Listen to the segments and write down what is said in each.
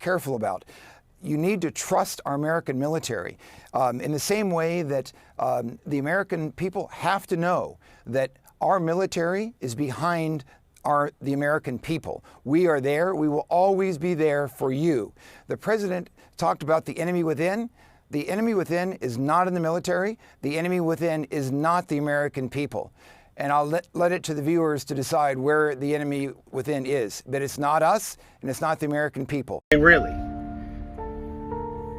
careful about. You need to trust our American military in the same way that the American people have to know that our military is behind the American people. We are there. We will always be there for you. The president talked about the enemy within. The enemy within is not in the military. The enemy within is not the American people. And I'll let it to the viewers to decide where the enemy within is. But it's not us, and it's not the American people. And really,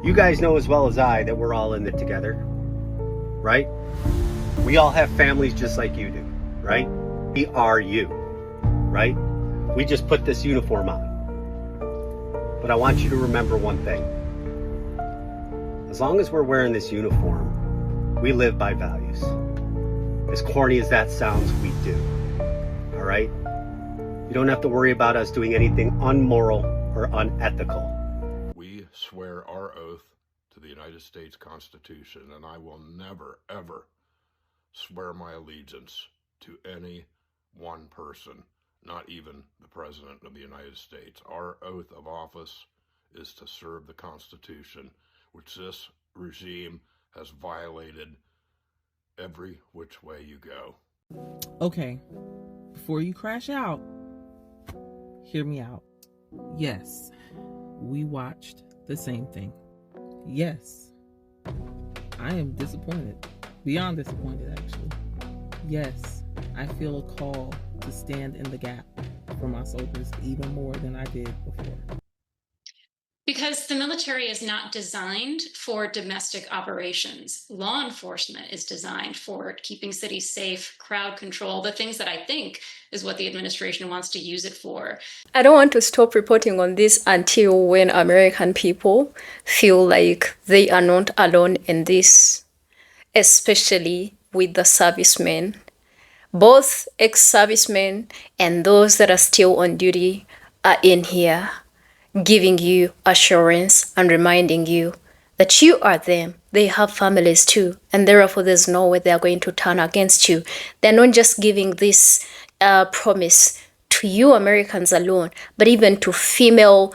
you guys know as well as I that we're all in it together, right? We all have families just like you do, right? We are you, right? We just put this uniform on. But I want you to remember one thing. As long as we're wearing this uniform, we live by values. As corny as that sounds, we do. All right? You don't have to worry about us doing anything unmoral or unethical. We swear our oath to the United States Constitution, and I will never, ever swear my allegiance to any one person, not even the President of the United States. Our oath of office is to serve the Constitution, which this regime has violated every which way you go. Okay, before you crash out, hear me out. Yes, we watched the same thing. Yes, I am disappointed, beyond disappointed actually. Yes, I feel a call to stand in the gap for my soldiers even more than I did before. Because the military is not designed for domestic operations. Law enforcement is designed for keeping cities safe, crowd control, the things that I think is what the administration wants to use it for. I don't want to stop reporting on this until when American people feel like they are not alone in this, especially with the servicemen. Both ex-servicemen and those that are still on duty are in here, giving you assurance and reminding you that you are them. They have families too, and therefore there's no way they're going to turn against you. They're not just giving this promise to you Americans alone, but even to female,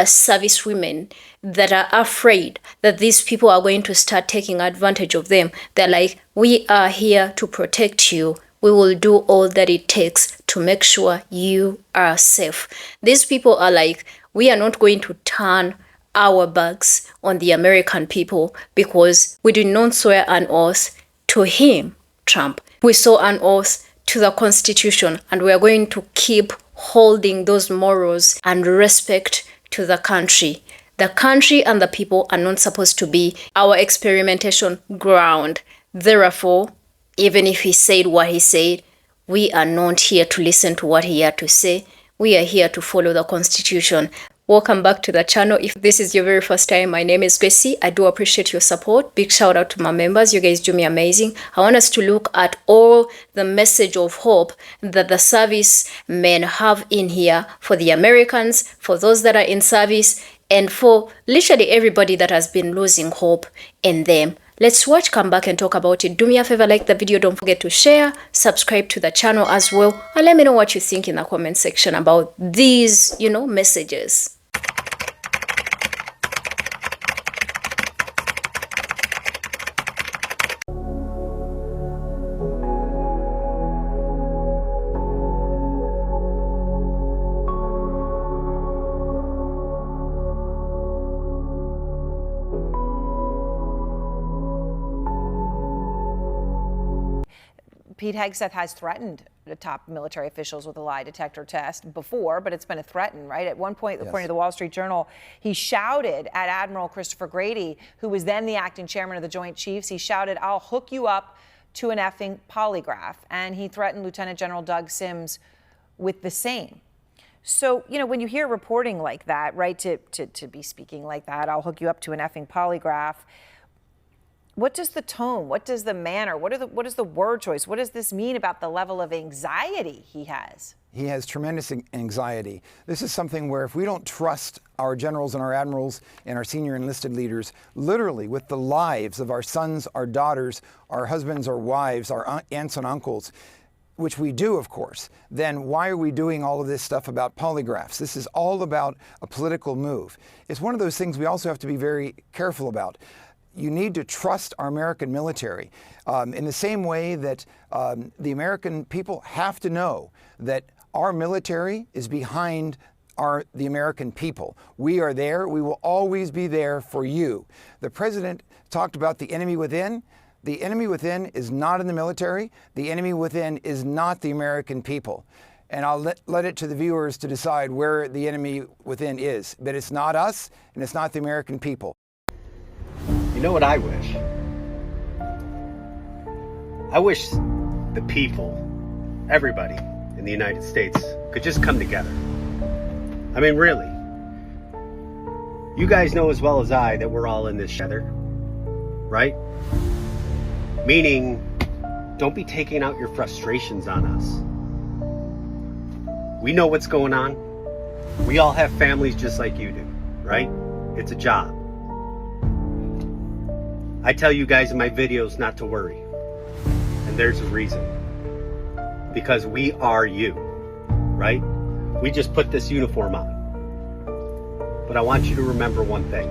service women that are afraid that these people are going to start taking advantage of them. They're like, we are here to protect you. We will do all that it takes to make sure you are safe. These people are like, we are not going to turn our backs on the American people because we did not swear an oath to him, Trump. We swore an oath to the Constitution, and we are going to keep holding those morals and respect to the country. The country and the people are not supposed to be our experimentation ground. Therefore, even if he said what he said, we are not here to listen to what he had to say. We are here to follow the Constitution. Welcome back to the channel. If this is your very first time, my name is Gracie. I do appreciate your support. Big shout out to my members. You guys do me amazing. I want us to look at all the message of hope that the servicemen have in here for the Americans, for those that are in service, and for literally everybody that has been losing hope in them. Let's watch, come back and talk about it. Do me a favor, like the video, don't forget to share, subscribe to the channel as well, and let me know what you think in the comment section about these, messages. Pete Hegseth has threatened the top military officials with a lie detector test before, but it's been a threat, right? At one point, according to the Wall Street Journal, he shouted at Admiral Christopher Grady, who was then the acting chairman of the Joint Chiefs, he shouted, "I'll hook you up to an effing polygraph." And he threatened Lieutenant General Doug Sims with the same. So, when you hear reporting like that, right, to be speaking like that, "I'll hook you up to an effing polygraph," what does the tone, what does the manner, what is the word choice, what does this mean about the level of anxiety he has? He has tremendous anxiety. This is something where if we don't trust our generals and our admirals and our senior enlisted leaders, literally with the lives of our sons, our daughters, our husbands, our wives, our aunts and uncles, which we do, of course, then why are we doing all of this stuff about polygraphs? This is all about a political move. It's one of those things we also have to be very careful about. You need to trust our American military in the same way that the American people have to know that our military is behind the American people. We are there. We will always be there for you. The president talked about the enemy within. The enemy within is not in the military. The enemy within is not the American people. And I'll let it to the viewers to decide where the enemy within is. But it's not us, and it's not the American people. You know what I wish? I wish the people, everybody in the United States, could just come together. I mean, really. You guys know as well as I that we're all in this together, right? Meaning, don't be taking out your frustrations on us. We know what's going on. We all have families just like you do, right? It's a job. I tell you guys in my videos not to worry. And there's a reason. Because we are you, right? We just put this uniform on. But I want you to remember one thing.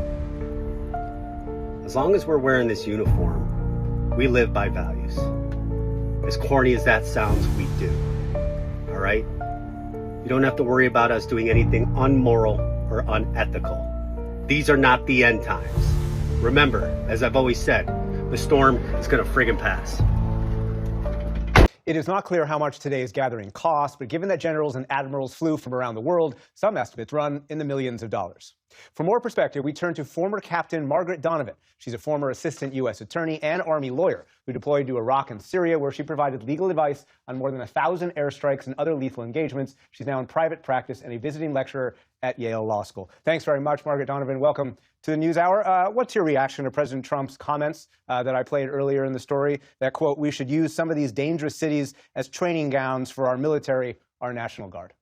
As long as we're wearing this uniform, we live by values. As corny as that sounds, we do. All right? You don't have to worry about us doing anything unmoral or unethical. These are not the end times. Remember, as I've always said, the storm is going to friggin' pass. It is not clear how much today's gathering cost, but given that generals and admirals flew from around the world, some estimates run in the millions of dollars. For more perspective, we turn to former Captain Margaret Donovan. She's a former assistant U.S. attorney and Army lawyer who deployed to Iraq and Syria, where she provided legal advice on more than 1,000 airstrikes and other lethal engagements. She's now in private practice and a visiting lecturer at Yale Law School. Thanks very much, Margaret Donovan. Welcome to the NewsHour. What's your reaction to President Trump's comments that I played earlier in the story? That, quote, we should use some of these dangerous cities as training grounds for our military, our National Guard.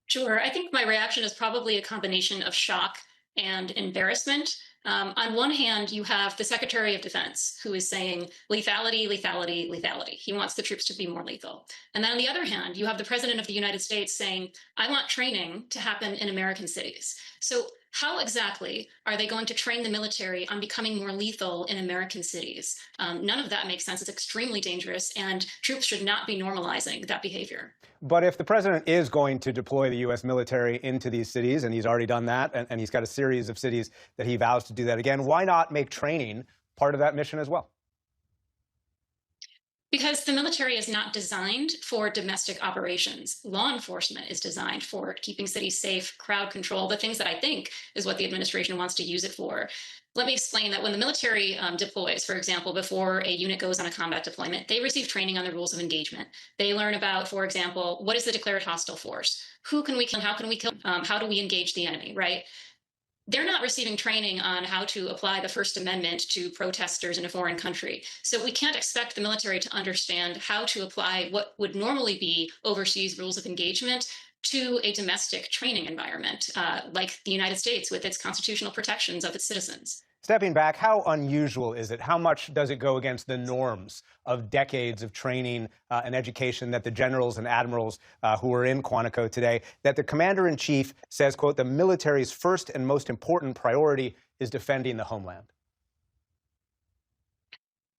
Sure. I think my reaction is probably a combination of shock and embarrassment. On one hand, you have the Secretary of Defense, who is saying lethality, lethality, lethality. He wants the troops to be more lethal. And then on the other hand, you have the President of the United States saying, I want training to happen in American cities. So how exactly are they going to train the military on becoming more lethal in American cities? None of that makes sense. It's extremely dangerous, and troops should not be normalizing that behavior. But if the president is going to deploy the U.S. military into these cities, and he's already done that, and he's got a series of cities that he vows to do that again, why not make training part of that mission as well? Because the military is not designed for domestic operations. Law enforcement is designed for keeping cities safe, crowd control, the things that I think is what the administration wants to use it for. Let me explain that when the military deploys, for example, before a unit goes on a combat deployment, they receive training on the rules of engagement. They learn about, for example, what is the declared hostile force? Who can we kill? How can we kill? How do we engage the enemy, right? They're not receiving training on how to apply the First Amendment to protesters in a foreign country. So we can't expect the military to understand how to apply what would normally be overseas rules of engagement to a domestic training environment, like the United States with its constitutional protections of its citizens. Stepping back, how unusual is it? How much does it go against the norms of decades of training and education that the generals and admirals who are in Quantico today, that the commander-in-chief says, quote, the military's first and most important priority is defending the homeland?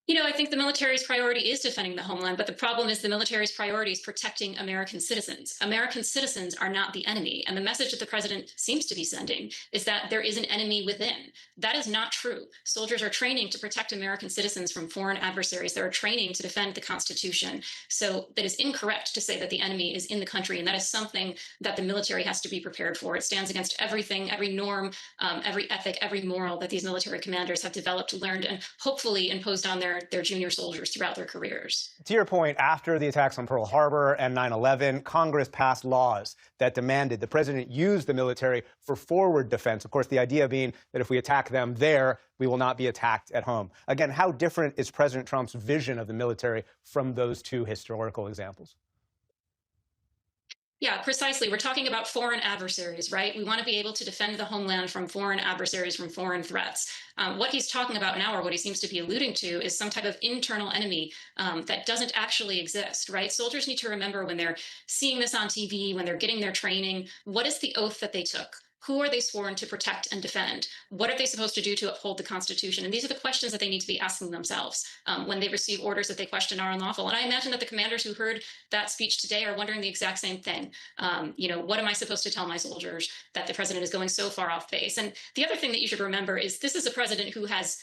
You know, I think the military's priority is defending the homeland, but the problem is the military's priority is protecting American citizens. American citizens are not the enemy. And the message that the president seems to be sending is that there is an enemy within. That is not true. Soldiers are training to protect American citizens from foreign adversaries. They are training to defend the Constitution. So that is incorrect to say that the enemy is in the country. And that is something that the military has to be prepared for. It stands against everything, every norm, every ethic, every moral that these military commanders have developed, learned, and hopefully imposed on their junior soldiers throughout their careers. To your point, after the attacks on Pearl Harbor and 9/11, Congress passed laws that demanded the president use the military for forward defense. Of course, the idea being that if we attack them there, we will not be attacked at home. Again, how different is President Trump's vision of the military from those two historical examples? Yeah, precisely. We're talking about foreign adversaries, right? We want to be able to defend the homeland from foreign adversaries, from foreign threats. What he's talking about now, or what he seems to be alluding to, is some type of internal enemy that doesn't actually exist, right? Soldiers need to remember when they're seeing this on TV, when they're getting their training, what is the oath that they took? Who are they sworn to protect and defend? What are they supposed to do to uphold the Constitution? And these are the questions that they need to be asking themselves when they receive orders that they question are unlawful. And I imagine that the commanders who heard that speech today are wondering the exact same thing. What am I supposed to tell my soldiers that the president is going so far off base? And the other thing that you should remember is this is a president who has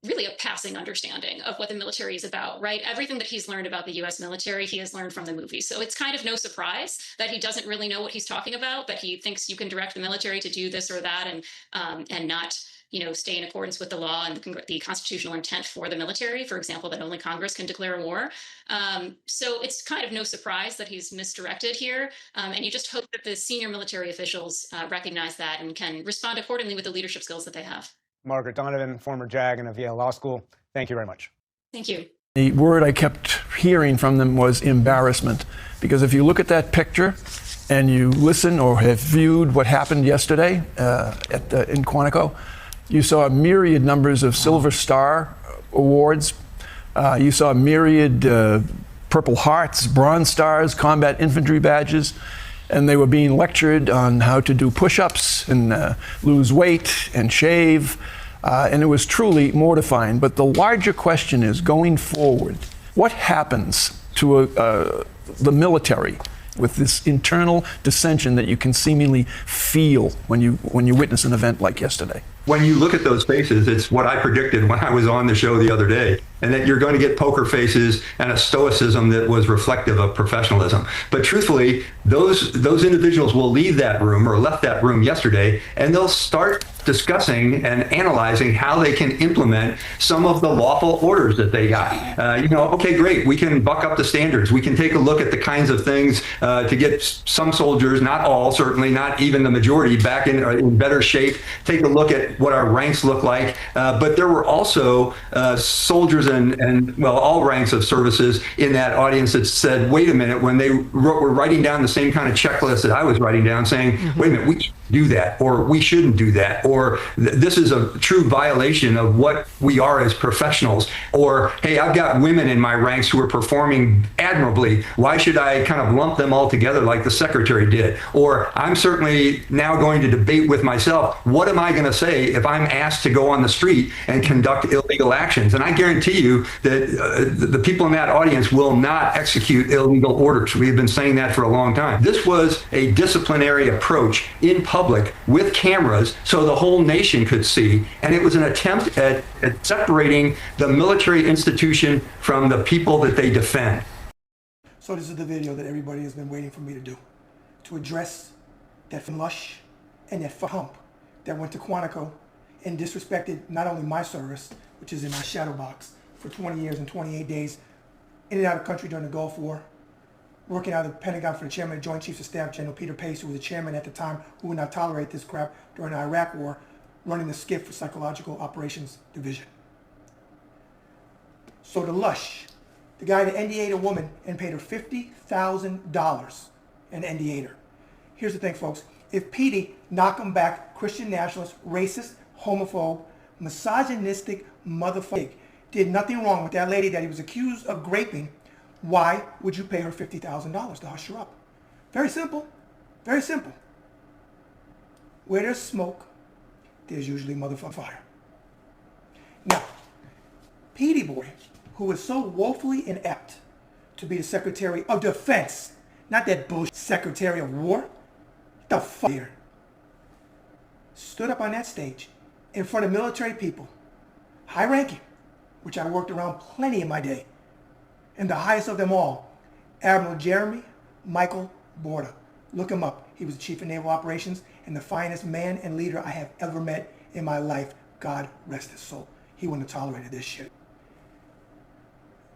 really a passing understanding of what the military is about, right? Everything that he's learned about the US military, he has learned from the movies. So it's kind of no surprise that he doesn't really know what he's talking about, that he thinks you can direct the military to do this or that and not stay in accordance with the law and the constitutional intent for the military, for example, that only Congress can declare a war. So it's kind of no surprise that he's misdirected here. And you just hope that the senior military officials recognize that and can respond accordingly with the leadership skills that they have. Margaret Donovan, former JAG and of Yale Law School, thank you very much. Thank you. The word I kept hearing from them was embarrassment, because if you look at that picture and you listen or have viewed what happened yesterday in Quantico, you saw myriad numbers of Silver Star awards. You saw myriad Purple Hearts, Bronze Stars, combat infantry badges, and they were being lectured on how to do push-ups and lose weight and shave, and it was truly mortifying. But the larger question is, going forward, what happens to the military with this internal dissension that you can seemingly feel when you witness an event like yesterday? When you look at those faces, it's what I predicted when I was on the show the other day, and that you're going to get poker faces and a stoicism that was reflective of professionalism. But truthfully, those individuals will leave that room or left that room yesterday, and they'll start discussing and analyzing how they can implement some of the lawful orders that they got. Okay, great, we can buck up the standards. We can take a look at the kinds of things to get some soldiers, not all, certainly not even the majority, back in better shape. Take a look at what our ranks look like. But there were also soldiers and all ranks of services in that audience that said, wait a minute, when they were writing down the same kind of checklist that I was writing down, saying, wait a minute, we can't do that, or we shouldn't do that, or this is a true violation of what we are as professionals, or hey, I've got women in my ranks who are performing admirably. Why should I kind of lump them all together like the secretary did? Or I'm certainly now going to debate with myself, what am I going to say if I'm asked to go on the street and conduct illegal actions? And I guarantee you that the people in that audience will not execute illegal orders. We've been saying that for a long time. This was a disciplinary approach in public with cameras so the whole nation could see. And it was an attempt at separating the military institution from the people that they defend. So this is the video that everybody has been waiting for me to do, to address that lush and that hump that went to Quantico and disrespected not only my service, which is in my shadow box for 20 years and 28 days, in and out of the country during the Gulf War, working out of the Pentagon for the chairman of Joint Chiefs of Staff, General Peter Pace, who was the chairman at the time, who would not tolerate this crap during the Iraq War, running the SCIF for Psychological Operations Division. So the lush, the guy that NDA'd a woman and paid her $50,000 and NDA'd her. Here's the thing, folks. If Petey, knock him back, Christian nationalist, racist, homophobe, misogynistic motherfucker, did nothing wrong with that lady that he was accused of raping, why would you pay her $50,000 to hush her up? Very simple. Very simple. Where there's smoke, there's usually motherfucking fire. Now, Petey boy, who is so woefully inept to be the Secretary of Defense, not that bullshit Secretary of War, the fuck here, stood up on that stage in front of military people, high ranking, which I worked around plenty in my day, and the highest of them all, Admiral Jeremy Michael Borda. Look him up. He was the Chief of Naval Operations and the finest man and leader I have ever met in my life. God rest his soul. He wouldn't have tolerated this shit.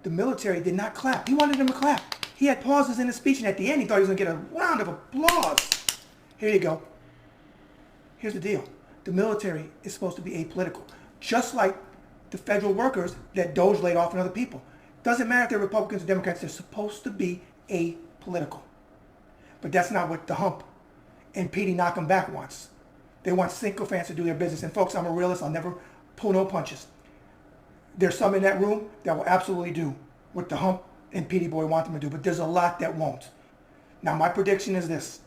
The military did not clap. He wanted them to clap. He had pauses in his speech, and at the end, he thought he was going to get a round of applause. Here you go. Here's the deal. The military is supposed to be apolitical, just like the federal workers that Doge laid off and other people. Doesn't matter if they're Republicans or Democrats, they're supposed to be apolitical. But that's not what the hump and Petey knock 'em back wants. They want sycophants to do their business. And folks, I'm a realist. I'll never pull no punches. There's some in that room that will absolutely do what the hump and Petey boy want them to do. But there's a lot that won't. Now, my prediction is this.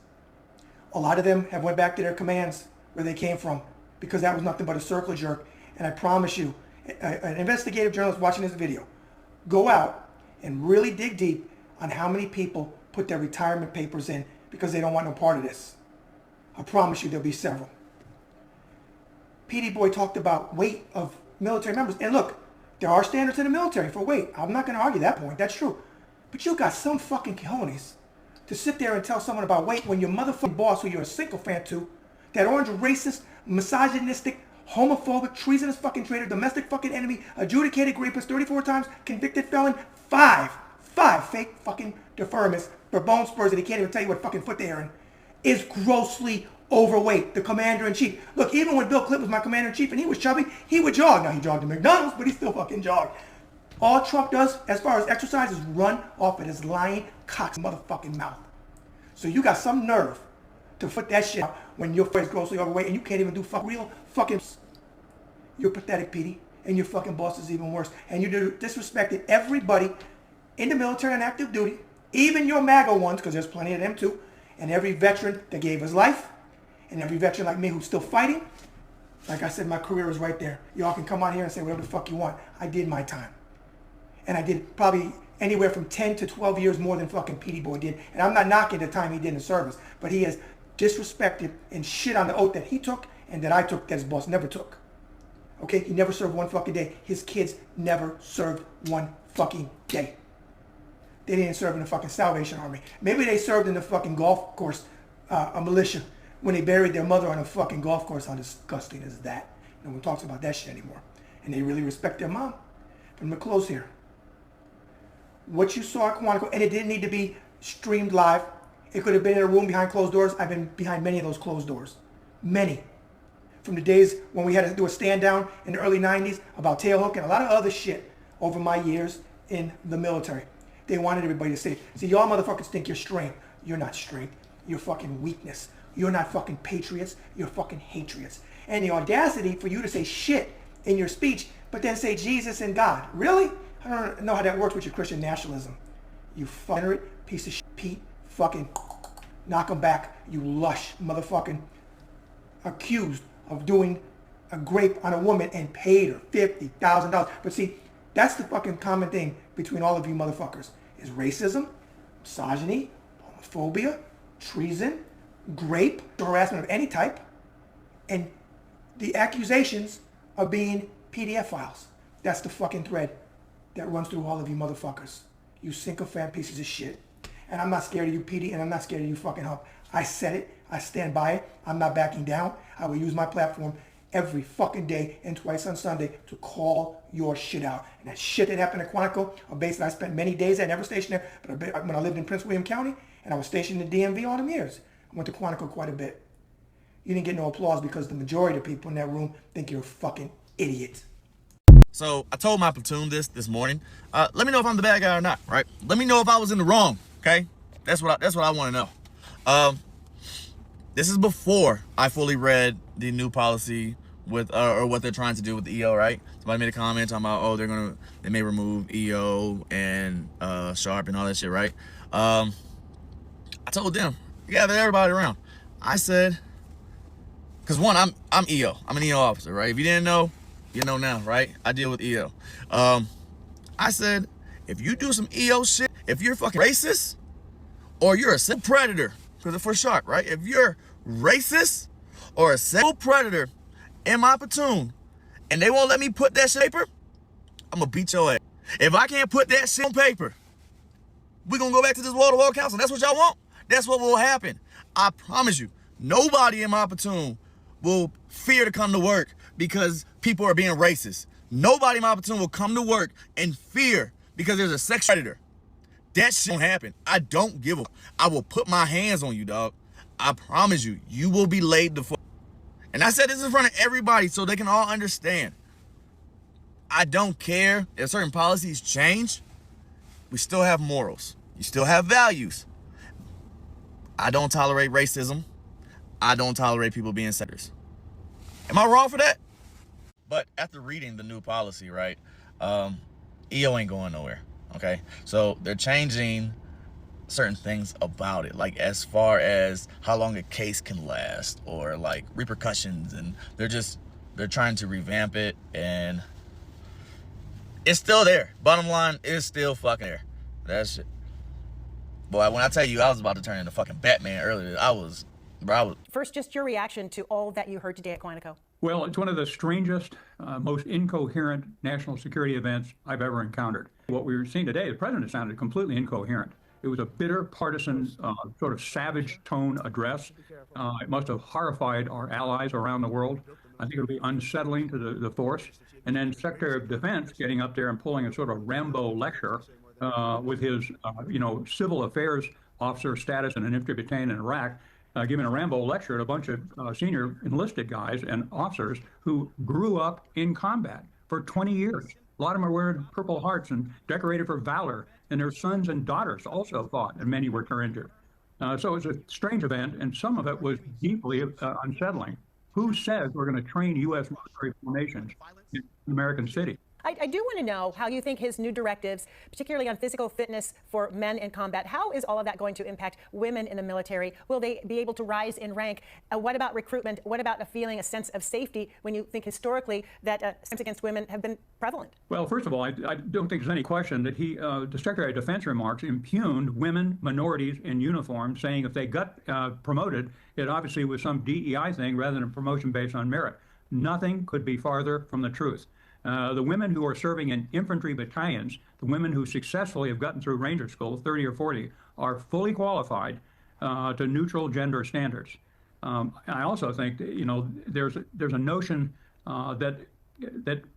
A lot of them have went back to their commands where they came from because that was nothing but a circle jerk. And I promise you, an investigative journalist watching this video, go out and really dig deep on how many people put their retirement papers in because they don't want no part of this. I promise you there'll be several. Petey boy talked about weight of military members. And look, there are standards in the military for weight. I'm not going to argue that point. That's true. But you got some fucking cojones to sit there and tell someone about weight when your motherfucking boss, who you're a sycophant to, that orange racist, misogynistic, homophobic, treasonous fucking traitor, domestic fucking enemy, adjudicated rapist, 34 times convicted felon, five fake fucking deferments for bone spurs that he can't even tell you what fucking foot they're in, is grossly overweight. The commander-in-chief. Look, even when Bill Clinton was my commander-in-chief and he was chubby, he would jog. Now he jogged to McDonald's, but he still fucking jogged. All Trump does as far as exercise is run off at his lying cock's motherfucking mouth. So you got some nerve to put that shit out when your face grossly overweight and you can't even do real fucking. You're pathetic, Petey, and your fucking boss is even worse. And you disrespected everybody in the military on active duty, even your MAGA ones, because there's plenty of them too, and every veteran that gave his life, and every veteran like me who's still fighting. Like I said, my career is right there. Y'all can come out here and say whatever the fuck you want. I did my time. And I did probably anywhere from 10 to 12 years more than fucking Petey boy did. And I'm not knocking the time he did in the service, but he has disrespected and shit on the oath that he took and that I took that his boss never took. Okay, he never served one fucking day. His kids never served one fucking day. They didn't serve in the fucking Salvation Army. Maybe they served in the fucking golf course, a militia, when they buried their mother on a fucking golf course. How disgusting is that? No one talks about that shit anymore. And they really respect their mom. But I'm gonna close here. What you saw at Quantico, and it didn't need to be streamed live. It could have been in a room behind closed doors. I've been behind many of those closed doors. Many. From the days when we had to do a stand down in the early 90s about tailhook and a lot of other shit over my years in the military. They wanted everybody to say, see, y'all motherfuckers think you're strength. You're not strength. You're fucking weakness. You're not fucking patriots. You're fucking hatriots. And the audacity for you to say shit in your speech, but then say Jesus and God. Really? I don't know how that works with your Christian nationalism. You fucking piece of shit. Pete, fucking knock him back. You lush motherfucking accused of doing a grape on a woman and paid her $50,000. But see, that's the fucking common thing between all of you motherfuckers. Is racism, misogyny, homophobia, treason, grape, harassment of any type, and the accusations of being PDF files. That's the fucking thread that runs through all of you motherfuckers. You sycophant pieces of shit. And I'm not scared of you, Petey, and I'm not scared of you fucking Hump. I said it. I stand by it. I'm not backing down. I will use my platform every fucking day and twice on Sunday to call your shit out. And that shit that happened at Quantico, a base that I spent many days at, never stationed there, but when I lived in Prince William County, and I was stationed in the DMV all them years, I went to Quantico quite a bit. You didn't get no applause because the majority of the people in that room think you're a fucking idiot. So I told my platoon this morning. Let me know if I'm the bad guy or not, right? Let me know if I was in the wrong, okay? That's what I want to know. This is before I fully read the new policy with or what they're trying to do with the EO, right? Somebody made a comment talking about, oh, they may remove EO and Sharp and all that shit, right? I told them, gather everybody around. I said, because one, I'm EO. I'm an EO officer, right? If you didn't know, you know now, right? I deal with EO. I said, if you do some EO shit, if you're fucking racist, or you're a sexual predator, because for Sharp, right? If you're racist or a sexual predator in my platoon, and they won't let me put that shit on paper, I'm gonna beat your ass. If I can't put that shit on paper, we're gonna go back to this wall-to-wall council. That's what y'all want? That's what will happen. I promise you, nobody in my platoon will fear to come to work because people are being racist. Nobody in my platoon will come to work in fear because there's a sex predator. That shit won't happen. I don't give a fuck. I will put my hands on you, dog. I promise you, you will be laid the fuck. And I said this in front of everybody so they can all understand. I don't care if certain policies change. We still have morals. You still have values. I don't tolerate racism. I don't tolerate people being senators. Am I wrong for that? But after reading the new policy, right, EO ain't going nowhere, okay? So they're changing certain things about it, like as far as how long a case can last or like repercussions, and they're trying to revamp it, and it's still there. Bottom line, it's still fucking there. That's it. Boy, when I tell you I was about to turn into fucking Batman earlier, I was. First, just your reaction to all that you heard today at Quantico. Well, it's one of the strangest, most incoherent national security events I've ever encountered. What we were seeing today, the president sounded completely incoherent. It was a bitter, partisan, sort of savage tone address. It must have horrified our allies around the world. I think it'll be unsettling to the force. And then Secretary of Defense getting up there and pulling a sort of Rambo lecture with his, civil affairs officer status in an infantry battalion in Iraq, giving a Rambo lecture at a bunch of senior enlisted guys and officers who grew up in combat for 20 years. A lot of them are wearing Purple Hearts and decorated for valor, and their sons and daughters also fought, and many were injured. So it was a strange event, and some of it was deeply unsettling. Who says we're going to train U.S. military formations in American cities? I do want to know how you think his new directives, particularly on physical fitness for men in combat, how is all of that going to impact women in the military? Will they be able to rise in rank? What about recruitment? What about a sense of safety when you think historically that crimes against women have been prevalent? Well, first of all, I don't think there's any question that the Secretary of Defense remarks impugned women, minorities in uniform, saying if they got promoted, it obviously was some DEI thing rather than a promotion based on merit. Nothing could be farther from the truth. The women who are serving in infantry battalions, the women who successfully have gotten through Ranger School, 30 or 40, are fully qualified to neutral gender standards. I also think that, there's a notion that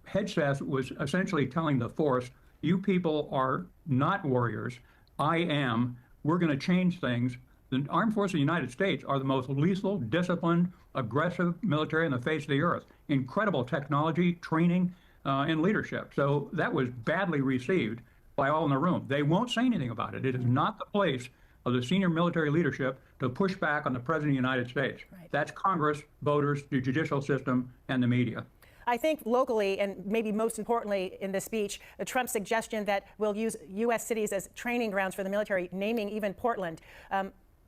Hegseth was essentially telling the force, you people are not warriors. I am. We're going to change things. The Armed Forces of the United States are the most lethal, disciplined, aggressive military on the face of the earth. Incredible technology, training, and leadership. So that was badly received by all in the room. They won't say anything about it. It is not the place of the senior military leadership to push back on the President of the United States. Right. That's Congress, voters, the judicial system, and the media. I think locally, and maybe most importantly in this speech, Trump's suggestion that we'll use U.S. cities as training grounds for the military, naming even Portland.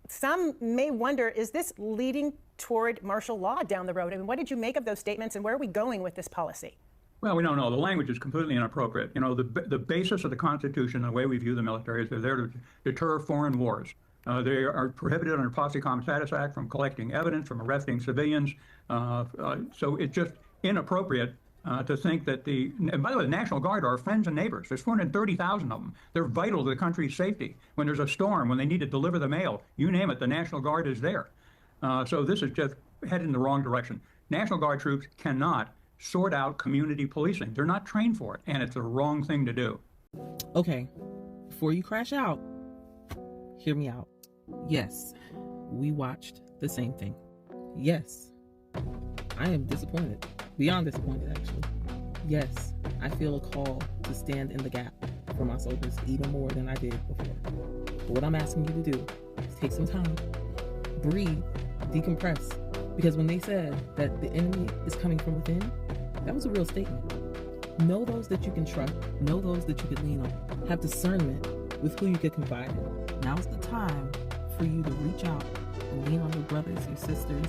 Some may wonder, is this leading toward martial law down the road? I mean, what did you make of those statements, and where are we going with this policy? Well, we don't know. The language is completely inappropriate. The basis of the Constitution, the way we view the military, is they're there to deter foreign wars. They are prohibited under Posse Comitatus Act from collecting evidence, from arresting civilians. So it's just inappropriate to think that and by the way, the National Guard are our friends and neighbors. There's 430,000 of them. They're vital to the country's safety. When there's a storm, when they need to deliver the mail, you name it, the National Guard is there. So this is just headed in the wrong direction. National Guard troops cannot sort out community policing. They're not trained for it, and it's the wrong thing to do. Okay, before you crash out, hear me out. Yes, we watched the same thing. Yes, I am disappointed. Beyond disappointed, actually. Yes, I feel a call to stand in the gap for my soldiers even more than I did before. But what I'm asking you to do is take some time, breathe, decompress. Because when they said that the enemy is coming from within, that was a real statement. Know those that you can trust. Know those that you can lean on. Have discernment with who you can confide in. Now's the time for you to reach out and lean on your brothers, your sisters,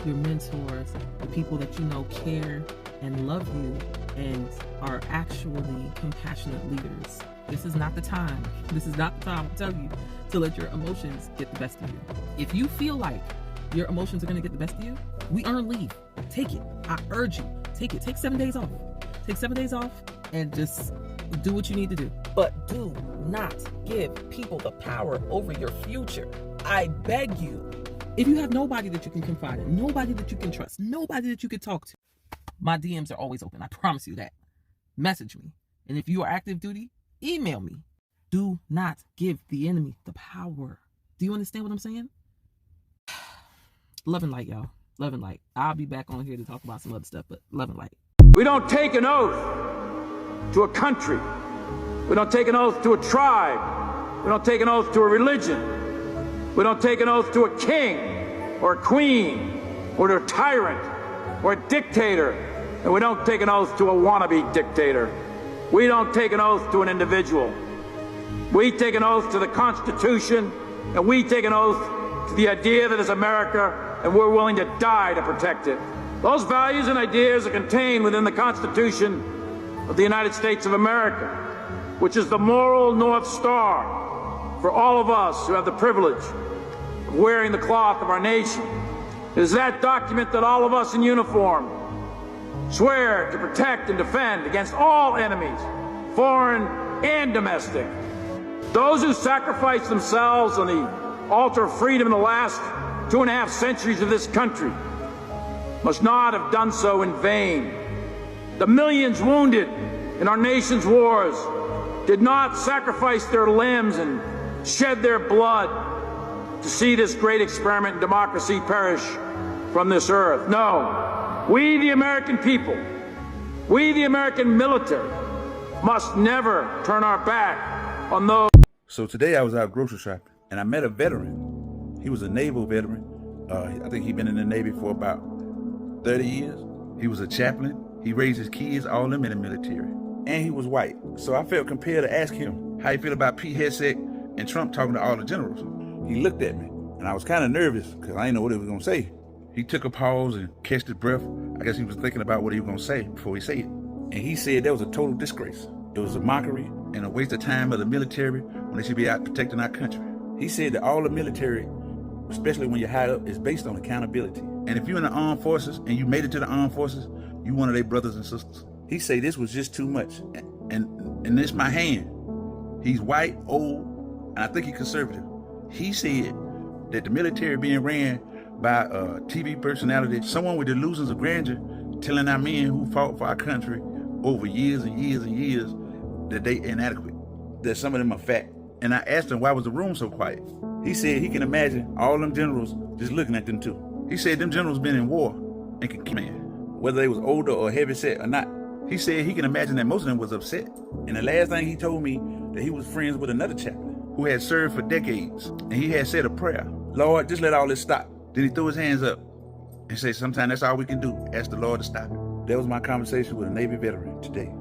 your mentors, the people that you know care and love you and are actually compassionate leaders. This is not the time. This is not the time, I'm telling you, to let your emotions get the best of you. If you feel like your emotions are going to get the best of you, we earn leave. Take it. I urge you. Take it. Take 7 days off. Take 7 days off and just do what you need to do. But do not give people the power over your future. I beg you. If you have nobody that you can confide in, nobody that you can trust, nobody that you can talk to, my DMs are always open. I promise you that. Message me. And if you are active duty, email me. Do not give the enemy the power. Do you understand what I'm saying? Love and light, y'all. Love and light. I'll be back on here to talk about some other stuff, but love and light. We don't take an oath to a country. We don't take an oath to a tribe. We don't take an oath to a religion. We don't take an oath to a king or a queen or to a tyrant or a dictator. And we don't take an oath to a wannabe dictator. We don't take an oath to an individual. We take an oath to the Constitution, and we take an oath to the idea that is America, and we're willing to die to protect it. Those values and ideas are contained within the Constitution of the United States of America, which is the moral North Star for all of us who have the privilege of wearing the cloth of our nation. It is that document that all of us in uniform swear to protect and defend against all enemies, foreign and domestic. Those who sacrificed themselves on the altar of freedom in the last 2.5 centuries of this country must not have done so in vain. The millions wounded in our nation's wars did not sacrifice their limbs and shed their blood to see this great experiment in democracy perish from this earth. No, we the American people, we the American military must never turn our back on those. So today I was out grocery shopping and I met a veteran. He was a naval veteran. I think he'd been in the Navy for about 30 years. He was a chaplain. He raised his kids, all of them in the military. And he was white. So I felt compelled to ask him how he feel about Pete Hegseth and Trump talking to all the generals. He looked at me and I was kind of nervous because I didn't know what he was going to say. He took a pause and catched his breath. I guess he was thinking about what he was going to say before he said it. And he said that was a total disgrace. It was a mockery and a waste of time of the military when they should be out protecting our country. He said that all the military, especially when you're high up, is based on accountability. And if you're in the armed forces and you made it to the armed forces, you one of their brothers and sisters. He said this was just too much. And this my hand. He's white, old, and I think he's conservative. He said that the military being ran by a TV personality, someone with delusions of grandeur, telling our men who fought for our country over years and years and years that they inadequate, that some of them are fat. And I asked him why was the room so quiet. He said he can imagine all them generals just looking at them too. He said them generals been in war and can command, whether they was older or heavy set or not. He said he can imagine that most of them was upset. And the last thing he told me that he was friends with another chaplain who had served for decades. And he had said a prayer, Lord, just let all this stop. Then he threw his hands up and said, sometimes that's all we can do, ask the Lord to stop it. That was my conversation with a Navy veteran today.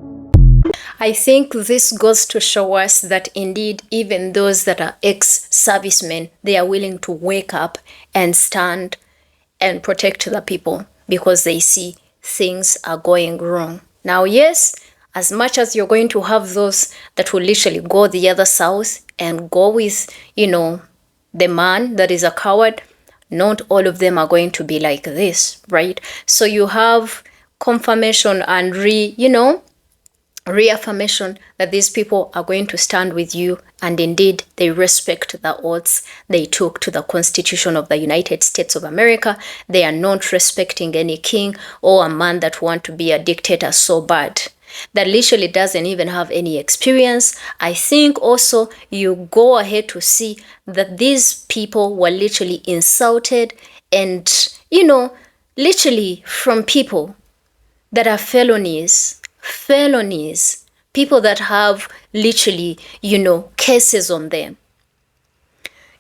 I think this goes to show us that indeed, even those that are ex-servicemen, they are willing to wake up and stand and protect the people because they see things are going wrong. Now, yes, as much as you're going to have those that will literally go the other south and go with, the man that is a coward, not all of them are going to be like this, right? So you have confirmation and reaffirmation that these people are going to stand with you, and indeed they respect the oaths they took to the Constitution of the United States of America. They are not respecting any king or a man that want to be a dictator so bad that literally doesn't even have any experience. I think also you go ahead to see that these people were literally insulted and, literally from people that are felonies, people that have literally, cases on them.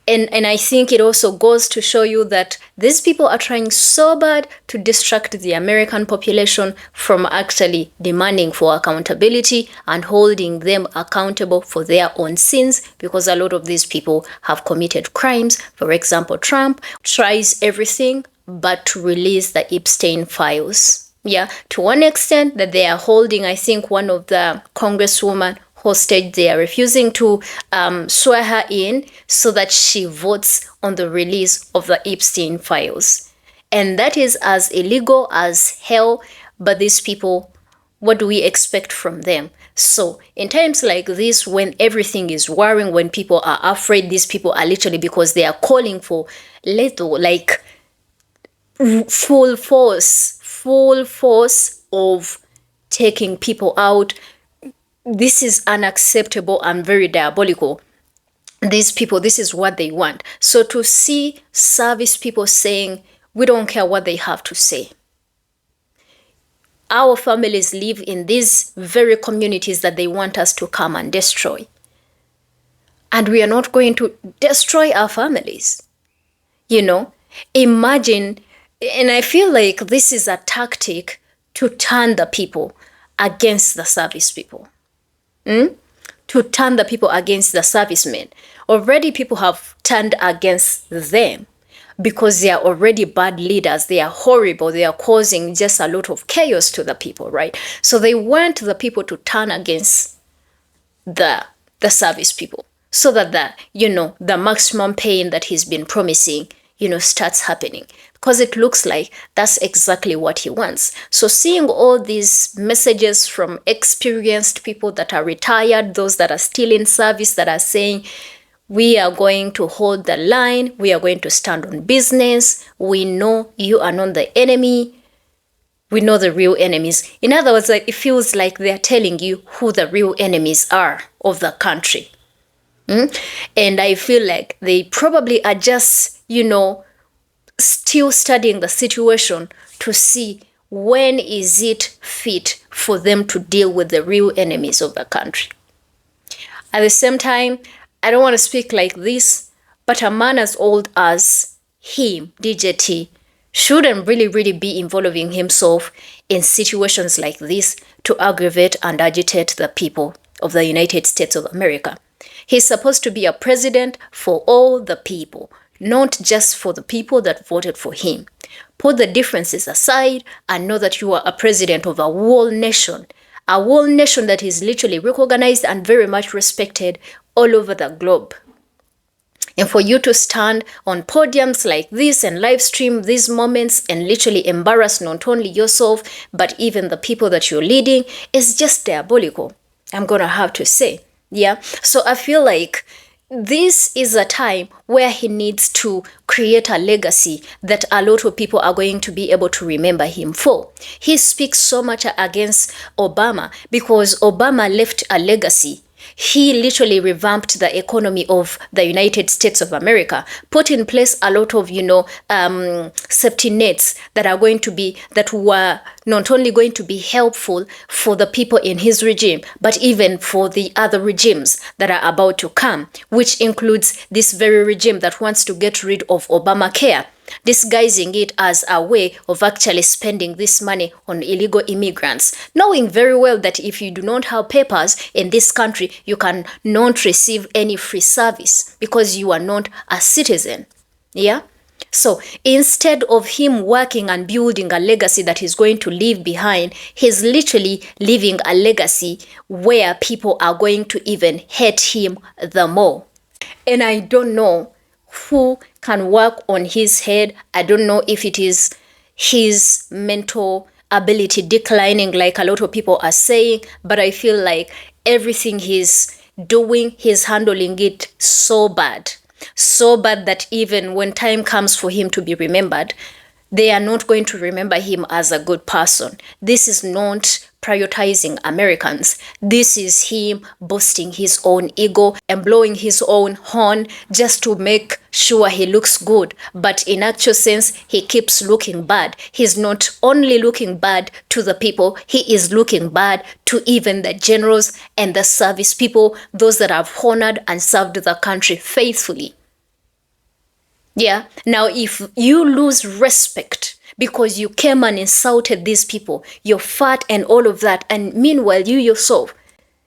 And I think it also goes to show you that these people are trying so bad to distract the American population from actually demanding for accountability and holding them accountable for their own sins, because a lot of these people have committed crimes. For example, Trump tries everything but to release the Epstein files. Yeah, to one extent that they are holding, I think, one of the congresswomen hostage. They are refusing to swear her in so that she votes on the release of the Epstein files. And that is as illegal as hell. But these people, what do we expect from them? So in times like this, when everything is worrying, when people are afraid, these people are literally, because they are calling for lethal, like full force of taking people out. This is unacceptable and very diabolical. These people, this is what they want. So to see service people saying, we don't care what they have to say. Our families live in these very communities that they want us to come and destroy. And we are not going to destroy our families. You know, imagine, and I feel like this is a tactic to turn the people against the service people. To turn the people against the servicemen. Already people have turned against them because they are already bad leaders. They are horrible. They are causing just a lot of chaos to the people, right? So they want the people to turn against the service people so that the maximum pain that he's been promising, starts happening. Because it looks like that's exactly what he wants. So seeing all these messages from experienced people that are retired, those that are still in service, that are saying, we are going to hold the line, we are going to stand on business, we know you are not the enemy, we know the real enemies. In other words, it feels like they're telling you who the real enemies are of the country. And I feel like they probably are just, still studying the situation to see when is it fit for them to deal with the real enemies of the country. At the same time, I don't want to speak like this, but a man as old as him, DJT, shouldn't really be involving himself in situations like this to aggravate and agitate the people of the United States of America. He's supposed to be a president for all the people, not just for the people that voted for him. Put the differences aside and know that you are a president of a whole nation that is literally recognized and very much respected all over the globe. And for you to stand on podiums like this and live stream these moments and literally embarrass not only yourself, but even the people that you're leading is just diabolical, I'm going to have to say. Yeah. So I feel like this is a time where he needs to create a legacy that a lot of people are going to be able to remember him for. He speaks so much against Obama because Obama left a legacy. He literally revamped the economy of the United States of America, put in place a lot of, safety nets that were not only going to be helpful for the people in his regime, but even for the other regimes that are about to come, which includes this very regime that wants to get rid of Obamacare, disguising it as a way of actually spending this money on illegal immigrants, knowing very well that if you do not have papers in this country, you cannot receive any free service because you are not a citizen. Yeah? So instead of him working and building a legacy that he's going to leave behind, he's literally leaving a legacy where people are going to even hate him the more. And I don't know who can work on his head. I don't know if it is his mental ability declining like a lot of people are saying, but I feel like everything he's doing, he's handling it so bad that even when time comes for him to be remembered, they are not going to remember him as a good person. This is not prioritizing Americans. This is him boasting his own ego and blowing his own horn just to make sure he looks good. But in actual sense, he keeps looking bad. He's not only looking bad to the people, he is looking bad to even the generals and the service people, those that have honored and served the country faithfully. Yeah. Now, if you lose respect because you came and insulted these people, you're fat and all of that, and meanwhile, you yourself,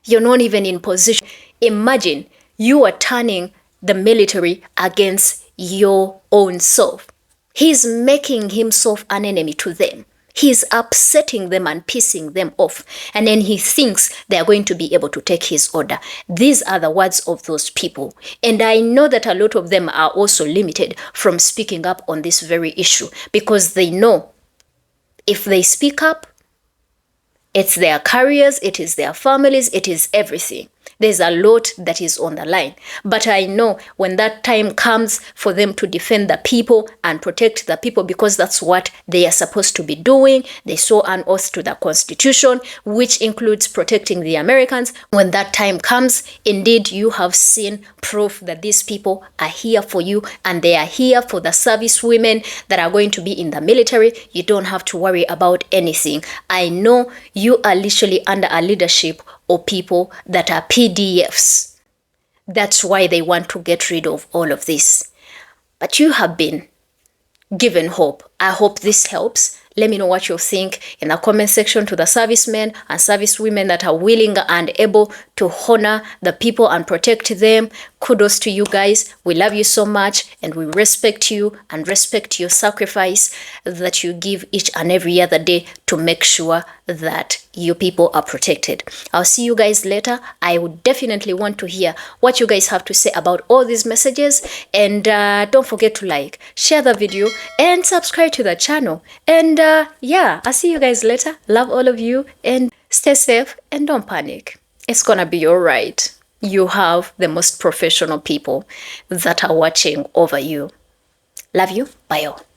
you're not even in position. Imagine you are turning the military against your own self. He's making himself an enemy to them. He's upsetting them and pissing them off. And then he thinks they're going to be able to take his order. These are the words of those people. And I know that a lot of them are also limited from speaking up on this very issue because they know if they speak up, it's their careers, it is their families, it is everything. There's a lot that is on the line. But I know when that time comes for them to defend the people and protect the people, because that's what they are supposed to be doing. They swore an oath to the Constitution, which includes protecting the Americans. When that time comes, indeed, you have seen proof that these people are here for you and they are here for the service women that are going to be in the military. You don't have to worry about anything. I know you are literally under a leadership or people that are PDFs. That's why they want to get rid of all of this. but you have been given hope. I hope this helps. Let me know what you think in the comment section to the servicemen and servicewomen that are willing and able to honor the people and protect them. Kudos to you guys. We love you so much and we respect you and respect your sacrifice that you give each and every other day to make sure that you people are protected. I'll see you guys later. I would definitely want to hear what you guys have to say about all these messages. And don't forget to like, share the video, and subscribe to the channel. And yeah, I'll see you guys later. Love all of you and stay safe and don't panic. It's gonna be all right. You have the most professional people that are watching over you. Love you. Bye all.